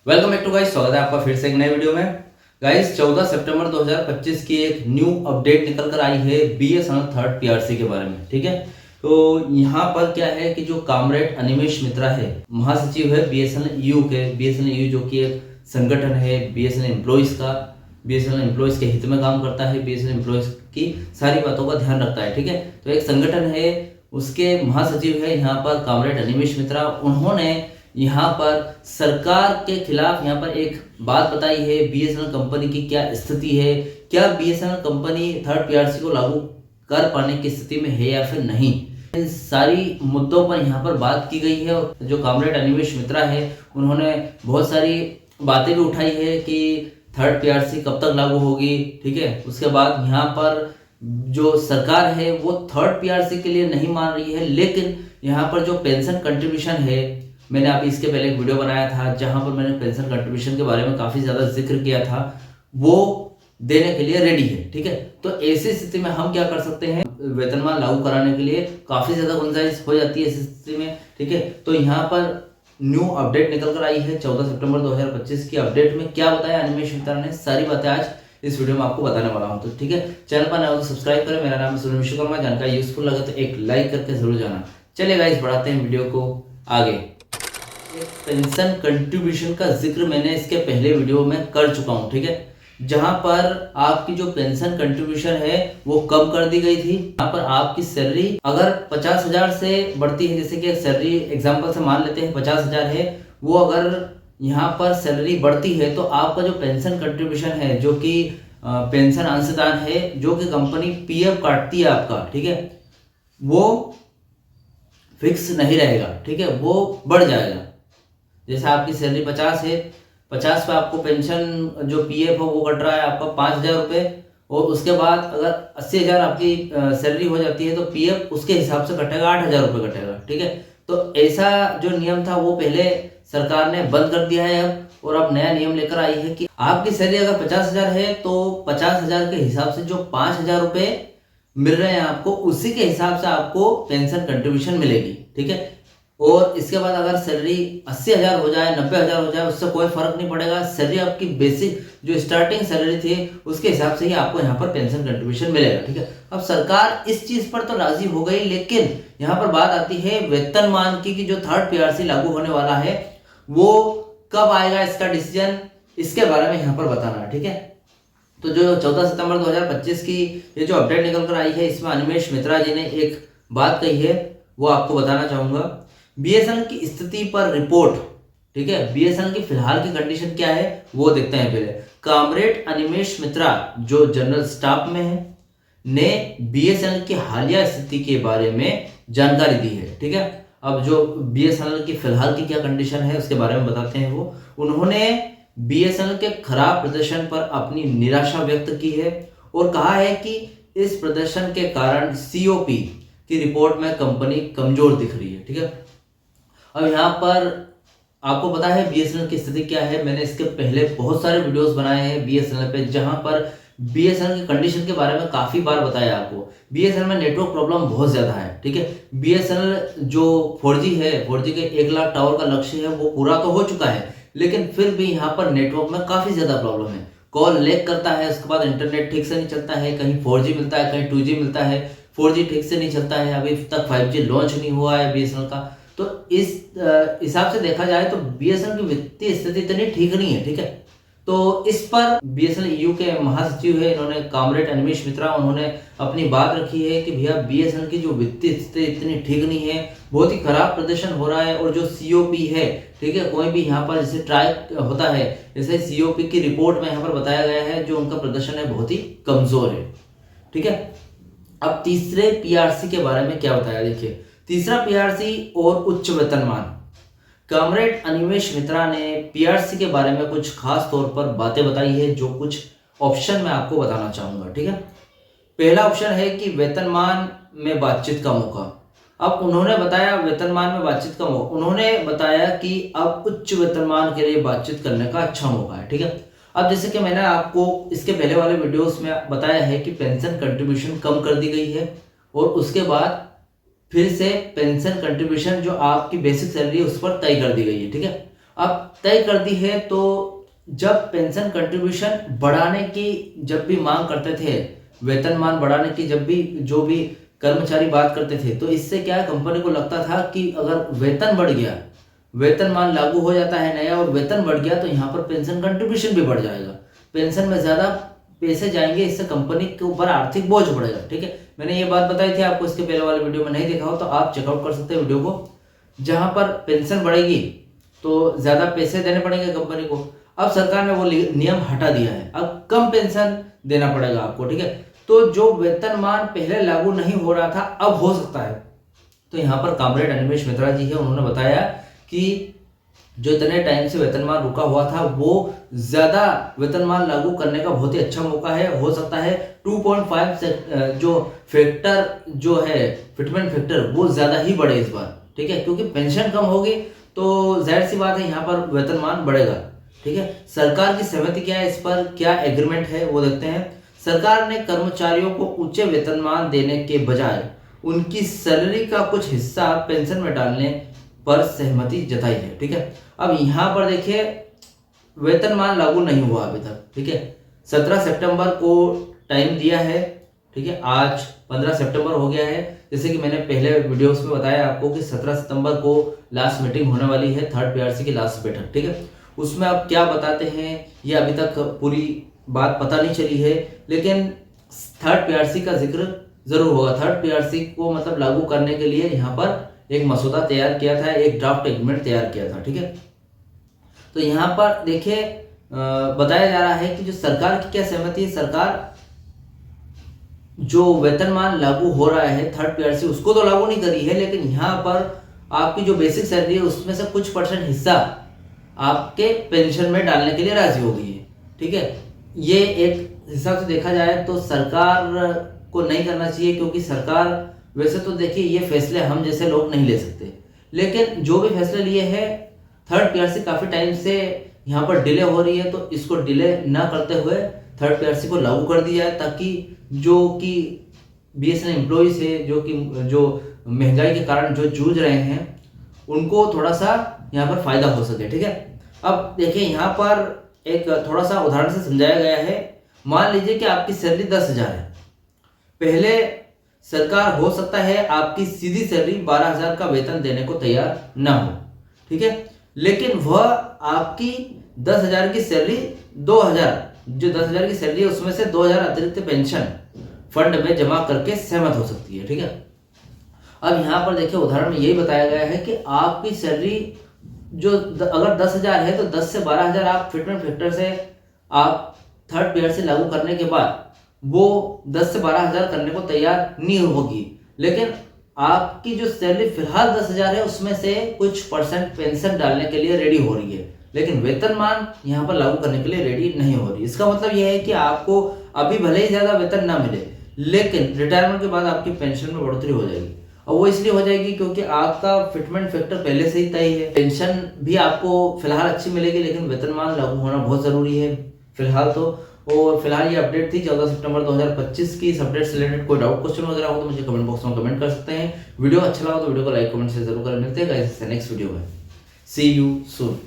Welcome back to guys, स्वागत है आपका फिर से एक नए वीडियो में। गाइस 14 सितंबर 2025 की एक न्यू अपडेट निकल कर आई है बीएसएनएल थर्ड पीआरसी के बारे में। ठीक है, तो यहाँ पर क्या है कि जो कामरेड अनिमेश मित्रा है, महासचिव है बीएसएनएल यू के, बीएसएनएल यू जो कि एक संगठन है बीएसएनएल एम्प्लॉइज का, बीएसएनएल एम्प्लॉइज के हित में काम करता है, बीएसएनएल एम्प्लॉइज की सारी बातों का ध्यान रखता है। ठीक है, तो एक संगठन है, उसके महासचिव है यहाँ पर कामरेड अनिमेश मित्रा। उन्होंने यहाँ पर सरकार के खिलाफ यहाँ पर एक बात बताई है, बीएसएनएल कंपनी की क्या स्थिति है, क्या बीएसएनएल कंपनी थर्ड पीआरसी को लागू कर पाने की स्थिति में है या फिर नहीं। इन सारी मुद्दों पर यहाँ पर बात की गई है। और जो कामरेड अनिमेश मित्रा है, उन्होंने बहुत सारी बातें भी उठाई है कि थर्ड पीआरसी कब तक लागू होगी। ठीक है, उसके बाद यहाँ पर जो सरकार है वो थर्ड पीआरसी के लिए नहीं मान रही है, लेकिन यहाँ पर जो पेंशन कंट्रीब्यूशन है, मैंने अभी इसके पहले एक वीडियो बनाया था जहां पर मैंने पेंशन कंट्रीब्यूशन के बारे में काफी ज्यादा जिक्र किया था, वो देने के लिए रेडी है। ठीक है, तो ऐसी स्थिति में हम क्या कर सकते हैं, वेतनमान लागू कराने के लिए काफी ज्यादा गुंजाइश हो जाती है ऐसी स्थिति में। ठीक है, तो यहाँ पर न्यू अपडेट निकल कर आई है 14 सितंबर 2025 की। अपडेट में क्या बताया अनिमेश मित्रा ने, सारी बातें आज इस वीडियो में आपको बताने वाला हूं। तो ठीक है, चैनल पर नया हो तो सब्सक्राइब करें। मेरा नाम है सुनील विश्वकर्मा। जानकारी यूजफुल लगे तो एक लाइक करके जरूर जाना। चलिए गाइस, बढ़ाते हैं वीडियो को आगे। पेंशन कंट्रीब्यूशन का जिक्र मैंने इसके पहले वीडियो में कर चुका हूं। ठीक है, जहां पर आपकी जो पेंशन कंट्रीब्यूशन है वो कम कर दी गई थी। यहाँ पर आपकी सैलरी अगर 50,000 से बढ़ती है, जैसे कि सैलरी एग्जांपल से मान लेते हैं 50,000 है, वो अगर यहाँ पर सैलरी बढ़ती है तो आपका जो पेंशन कंट्रीब्यूशन है, जो कि पेंशन अंशदान है, जो कि कंपनी पीएफ काटती है आपका, ठीक है, वो फिक्स नहीं रहेगा। ठीक है, वो बढ़ जाएगा। जैसे आपकी सैलरी 50 है, 50 पे आपको पेंशन जो पीएफ हो वो कट रहा है आपका 5,000 रुपये, और उसके बाद अगर 80,000 आपकी सैलरी हो जाती है तो पीएफ उसके हिसाब से कटेगा, 8,000 रुपये कटेगा। ठीक है, तो ऐसा जो नियम था वो पहले सरकार ने बंद कर दिया है अब, और अब नया नियम लेकर आई है कि आपकी सैलरी अगर 50,000 है तो 50,000 के हिसाब से जो 5,000 रुपये मिल रहे हैं आपको, उसी के हिसाब से आपको पेंशन कंट्रीब्यूशन मिलेगी। ठीक है, और इसके बाद अगर सैलरी 80,000 हो जाए, 90,000 हो जाए, उससे कोई फर्क नहीं पड़ेगा। सैलरी आपकी बेसिक जो स्टार्टिंग सैलरी थी उसके हिसाब से ही आपको यहाँ पर पेंशन कंट्रीब्यूशन मिलेगा। ठीक है, अब सरकार इस चीज पर तो राजी हो गई, लेकिन यहाँ पर बात आती है वेतनमान की, कि जो थर्ड पीआरसी लागू होने वाला है वो कब आएगा, इसका डिसीजन, इसके बारे में यहाँ पर बताना। ठीक है, तो जो 14 सितंबर 2025 की ये जो अपडेट निकल कर आई है, इसमें अनिमेश मित्रा जी ने एक बात कही है, वो आपको बताना चाहूंगा। बीएसएनएल की स्थिति पर रिपोर्ट। ठीक है, बीएसएनएल की फिलहाल की कंडीशन क्या है वो देखते हैं पहले। कामरेड अनिमेश मित्रा जो जनरल स्टाफ में है, ने बीएसएनएल की हालिया स्थिति के बारे में जानकारी दी है। ठीक है, अब जो बीएसएनएल की फिलहाल की क्या कंडीशन है उसके बारे में बताते हैं वो। उन्होंने बीएसएनएल के खराब प्रदर्शन पर अपनी निराशा व्यक्त की है और कहा है कि इस प्रदर्शन के कारण सीओपी की रिपोर्ट में कंपनी कमजोर दिख रही है। ठीक है, अब यहाँ पर आपको पता है बीएसएनएल की स्थिति क्या है। मैंने इसके पहले बहुत सारे वीडियोस बनाए हैं बीएसएनएल पे, जहां पर बीएसएनएल की कंडीशन के बारे में काफी बार बताया आपको। बीएसएनएल में नेटवर्क प्रॉब्लम बहुत ज्यादा है। ठीक है, बीएसएनएल जो 4G है, 4G के 1 लाख टावर का लक्ष्य है वो पूरा तो हो चुका है, लेकिन फिर भी यहाँ पर नेटवर्क में काफी ज्यादा प्रॉब्लम है। कॉल लैग करता है, उसके बाद इंटरनेट ठीक से नहीं चलता है, कहीं 4G मिलता है, कहीं 2G मिलता है, 4G ठीक से नहीं चलता है, अभी तक 5G लॉन्च नहीं हुआ है बीएसएनएल का। तो इस हिसाब से देखा जाए तो बीएसएनएल की वित्तीय स्थिति इतनी ठीक नहीं है। ठीक है, तो इस पर बीएसएनएल यू के महासचिव है, इन्होंने कामरेड अनिमेश मित्रा, उन्होंने अपनी बात रखी है कि भैया बीएसएनएल की जो वित्तीय स्थिति इतनी ठीक नहीं है, बहुत ही खराब प्रदर्शन हो रहा है, और जो सीओपी है, ठीक है, कोई भी यहाँ पर जैसे ट्राई होता है, जैसे सीओपी की रिपोर्ट में यहाँ पर बताया गया है जो उनका प्रदर्शन है बहुत ही कमजोर है। ठीक है, अब तीसरे पीआरसी के बारे में क्या बताया, देखिए तीसरा पीआरसी और उच्च वेतनमान। कामरेड अनिमेश मित्रा ने पीआरसी के बारे में कुछ खास तौर पर बातें बताई है, जो कुछ ऑप्शन मैं आपको बताना चाहूंगा। ठीक है, पहला ऑप्शन है कि वेतनमान में बातचीत का मौका। अब उन्होंने बताया वेतनमान में बातचीत का मौका, उन्होंने बताया कि अब उच्च वेतनमान के लिए बातचीत करने का अच्छा मौका है। ठीक है, अब जैसे कि मैंने आपको इसके पहले वाले वीडियोस में बताया है कि पेंशन कंट्रीब्यूशन कम कर दी गई है, और उसके बाद फिर से पेंशन कंट्रीब्यूशन जो आपकी बेसिक सैलरी है उस पर तय कर दी गई है। ठीक है, अब तय कर दी है। तो जब पेंशन कंट्रीब्यूशन बढ़ाने की जब भी मांग करते थे, वेतनमान बढ़ाने की जब भी जो भी कर्मचारी बात करते थे, तो इससे क्या कंपनी को लगता था कि अगर वेतन बढ़ गया, वेतनमान लागू हो जाता है नया और वेतन बढ़ गया तो यहाँ पर पेंशन कंट्रीब्यूशन भी बढ़ जाएगा, पेंशन में ज्यादा पैसे जाएंगे, इससे कंपनी के ऊपर आर्थिक बोझ बढ़ेगा। ठीक है, मैंने ये बात बताई थी आपको, इसके पहले वाले वीडियो में नहीं देखा हो तो आप चेकआउट कर सकते हैं वीडियो को। जहां पर पेंशन बढ़ेगी तो ज्यादा पैसे देने पड़ेंगे कंपनी को। अब सरकार ने वो नियम हटा दिया है, अब कम पेंशन देना पड़ेगा आपको। ठीक है, तो जो वेतनमान पहले लागू नहीं हो रहा था अब हो सकता है। तो यहाँ पर कॉमरेड अनिमेश मित्रा जी है, उन्होंने बताया कि जो इतने टाइम से वेतनमान रुका हुआ था वो ज्यादा वेतनमान लागू करने का बहुत ही अच्छा मौका है। हो सकता है 2.5 जो फैक्टर जो है फिटमेंट फैक्टर वो ज्यादा ही बढ़े इस बार। ठीक है, क्योंकि पेंशन कम होगी तो जाहिर सी बात है यहाँ पर वेतनमान बढ़ेगा। ठीक है, सरकार की सहमति क्या है, इस पर क्या एग्रीमेंट है वो देखते हैं। सरकार ने कर्मचारियों को उच्च वेतनमान देने के बजाय उनकी सैलरी का कुछ हिस्सा पेंशन में डालने पर सहमति जताई है। ठीक है, अब यहां पर देखिए वेतनमान लागू नहीं हुआ अभी तक। ठीक है, 17 सितंबर को टाइम दिया है। ठीक है, आज 15 सितंबर हो गया है। जैसे कि मैंने पहले वीडियोस में बताया आपको कि 17 सितंबर को लास्ट मीटिंग होने वाली है, थर्ड पीआरसी की लास्ट बैठक। ठीक है, उसमें अब क्या बताते हैं ये अभी तक पूरी बात पता नहीं चली है, लेकिन थर्ड पीआरसी का जिक्र जरूर होगा। थर्ड पीआरसी को मतलब लागू करने के लिए यहाँ पर एक मसौदा तैयार किया था, एक ड्राफ्ट एग्रीमेंट तैयार किया था। ठीक है, तो यहाँ पर देखिए बताया जा रहा है कि जो सरकार की क्या सहमति है, सरकार जो वेतनमान लागू हो रहा है थर्ड पीआरसी उसको तो लागू नहीं करी है, लेकिन यहाँ पर आपकी जो बेसिक सैलरी है उसमें से कुछ % हिस्सा आपके पेंशन में डालने के लिए राजी हो गई है। ठीक है, ये एक हिसाब से देखा जाए तो सरकार को नहीं करना चाहिए, क्योंकि सरकार वैसे तो देखिए ये फैसले हम जैसे लोग नहीं ले सकते, लेकिन जो भी फैसले लिए हैं थर्ड पीआरसी काफी टाइम से यहाँ पर डिले हो रही है, तो इसको डिले ना करते हुए थर्ड पीआरसी को लागू कर दिया है, ताकि जो कि बीएसएनएल एम्प्लॉइज है जो महंगाई के कारण जो जूझ रहे हैं उनको थोड़ा सा यहाँ पर फायदा हो सके। ठीक है, अब देखिए यहाँ पर एक थोड़ा सा उदाहरण से समझाया गया है। मान लीजिए कि आपकी सैलरी 10,000 है, पहले सरकार हो सकता है आपकी सीधी सैलरी 12,000 का वेतन देने को तैयार ना हो। ठीक है, लेकिन वह आपकी 10,000 की सैलरी 2,000 जो 10,000 की सैलरी है उसमें से 2,000 अतिरिक्त पेंशन फंड में जमा करके सहमत हो सकती है। ठीक है, अब यहाँ पर देखिए उदाहरण में यही बताया गया है कि आपकी सैलरी जो अगर 10,000 है तो 10 से 12,000 आप फिटमेंट फैक्टर से आप थर्ड पीआरसी लागू करने के बाद वो 10 से 12,000 करने को तैयार नहीं होगी, लेकिन आपकी जो सैलरी फिलहाल 10,000 है उसमें से कुछ % पेंशन डालने के लिए रेडी हो रही है, लेकिन वेतनमान यहाँ पर लागू करने के लिए रेडी नहीं हो रही। इसका मतलब यह है कि आपको अभी भले ही ज्यादा वेतन ना मिले, लेकिन रिटायरमेंट के बाद आपकी पेंशन में बढ़ोतरी हो जाएगी। और वो इसलिए हो जाएगी क्योंकि आपका फिटमेंट फैक्टर पहले से ही तय है। पेंशन भी आपको फिलहाल अच्छी मिलेगी, लेकिन वेतनमान लागू होना बहुत जरूरी है फिलहाल तो। और फिलहाल ये अपडेट थी 14 सितंबर 2025 की। इस अपडेट से रिलेटेड कोई डाउट क्वेश्चन वगैरह हो तो मुझे कमेंट बॉक्स में कमेंट कर सकते हैं। वीडियो अच्छा लगा तो वीडियो को लाइक कमेंट से जरूर करें। मिलते हैं गाइस नेक्स्ट वीडियो में। सी यू सून।